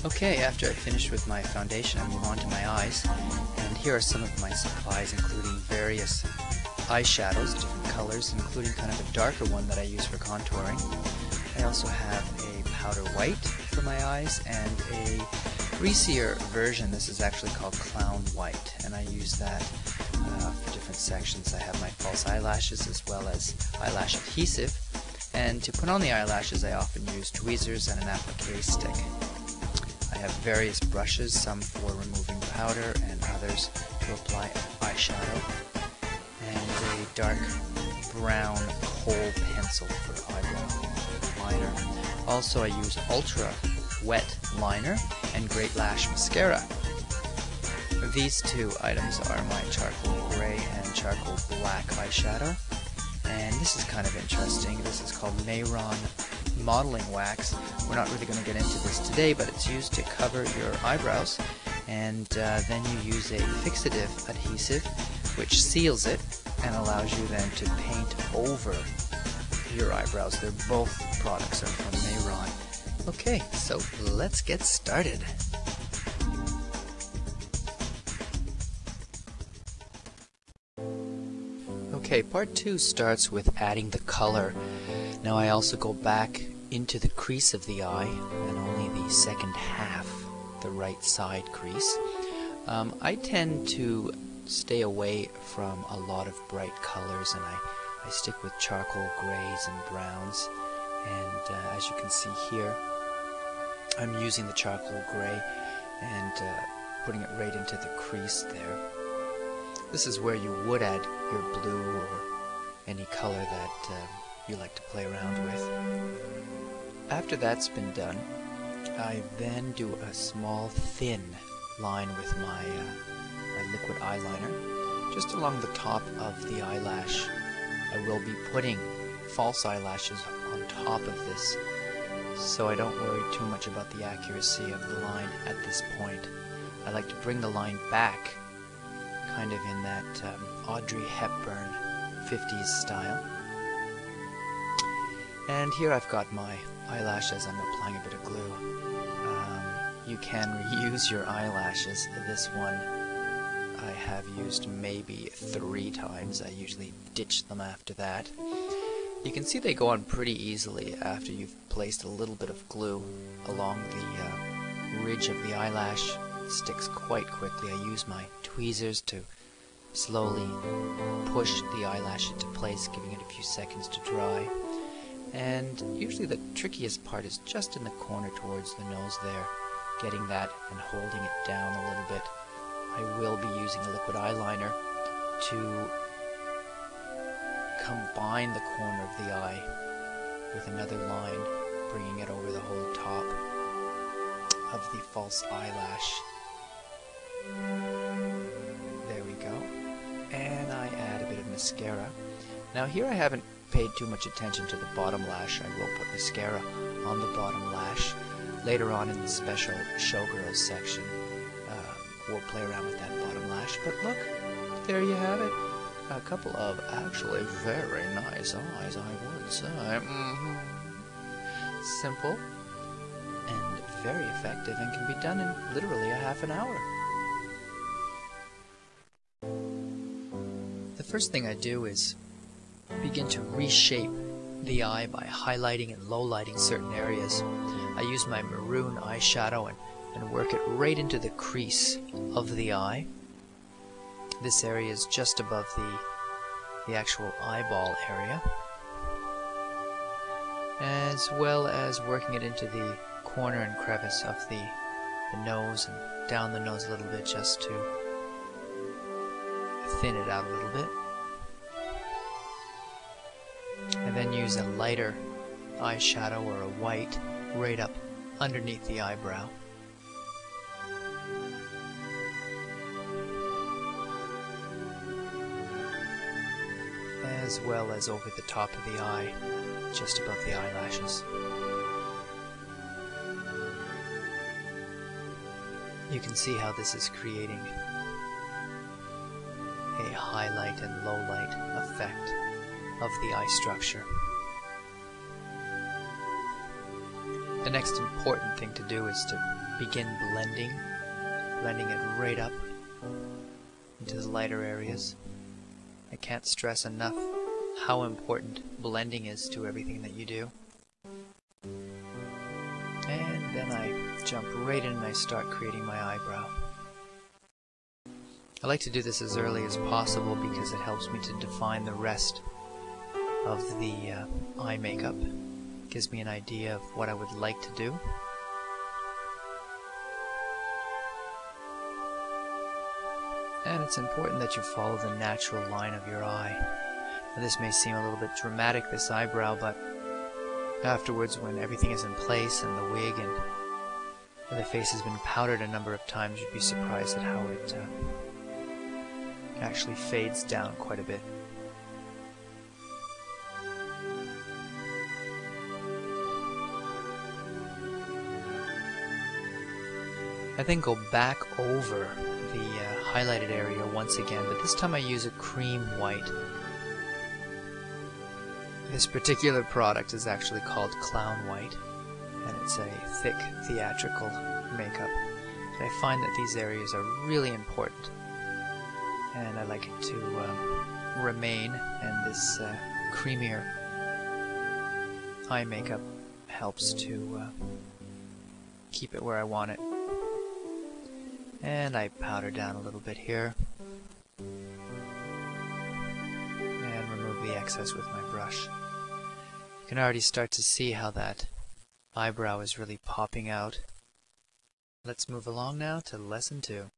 Okay, after I finished with my foundation, I move on to my eyes, and here are some of my supplies, including various eyeshadows, different colors, including kind of a darker one that I use for contouring. I also have a powder white for my eyes and a greasier version. This is actually called Clown White, and I use that for different sections. I have my false eyelashes as well as eyelash adhesive, and to put on the eyelashes I often use tweezers and an applique stick. I have various brushes, some for removing powder and others to apply eyeshadow, and a dark brown kohl pencil for eyebrow liner. Also I use ultra wet liner and Great Lash mascara. These two items are my charcoal gray and charcoal black eyeshadow, and this is kind of interesting. This is called Mayron modeling wax. We're not really going to get into this today, but it's used to cover your eyebrows, and then you use a fixative adhesive which seals it and allows you then to paint over your eyebrows. They're both products are from Mayron. Okay, so let's get started. Okay, part 2 starts with adding the color. Now I also go back into the crease of the eye, and only the second half, the right side crease. I tend to stay away from a lot of bright colors, and I stick with charcoal grays and browns, and as you can see here, I'm using the charcoal gray and putting it right into the crease there. This is where you would add your blue or any color that you like to play around with. After that's been done, I then do a small thin line with my liquid eyeliner just along the top of the eyelash. I will be putting false eyelashes on top of this, so I don't worry too much about the accuracy of the line at this point. I like to bring the line back kind of in that Audrey Hepburn 50s style. And here I've got my eyelashes. I'm applying a bit of glue. You can reuse your eyelashes. This one I have used maybe 3 times. I usually ditch them after that. You can see they go on pretty easily after you've placed a little bit of glue along the ridge of the eyelash. It sticks quite quickly. I use my tweezers to slowly push the eyelash into place, giving it a few seconds to dry. And usually the trickiest part is just in the corner towards the nose there, getting that and holding it down a little bit. I will be using a liquid eyeliner to combine the corner of the eye with another line, bringing it over the whole top of the false eyelash. There we go. And I add a bit of mascara. Now here I haven't paid too much attention to the bottom lash. I will put mascara on the bottom lash. Later on in the special Showgirls section, we'll play around with that bottom lash. But look, there you have it. A couple of actually very nice eyes, I would say. Simple and very effective, and can be done in literally a half an hour. The first thing I do is begin to reshape the eye by highlighting and low-lighting certain areas. I use my maroon eyeshadow and work it right into the crease of the eye. This area is just above the actual eyeball area, as well as working it into the corner and crevice of the nose and down the nose a little bit, just to thin it out a little bit. I then use a lighter eyeshadow or a white right up underneath the eyebrow. As well as over the top of the eye, just above the eyelashes. You can see how this is creating a highlight and low light effect of the eye structure. The next important thing to do is to begin blending it right up into the lighter areas. I can't stress enough how important blending is to everything that you do. And then I jump right in and I start creating my eyebrow. I like to do this as early as possible because it helps me to define the rest of the eye makeup. It gives me an idea of what I would like to do. And it's important that you follow the natural line of your eye. Now, this may seem a little bit dramatic, this eyebrow, but afterwards, when everything is in place and the wig and the face has been powdered a number of times, you'd be surprised at how it actually fades down quite a bit. I then go back over the highlighted area once again, but this time I use a cream white. This particular product is actually called Clown White, and it's a thick theatrical makeup. But I find that these areas are really important, and I like it to remain, and this creamier eye makeup helps to keep it where I want it. And I powder down a little bit here and remove the excess with my brush. You can already start to see how that eyebrow is really popping out. Let's move along now to lesson 2.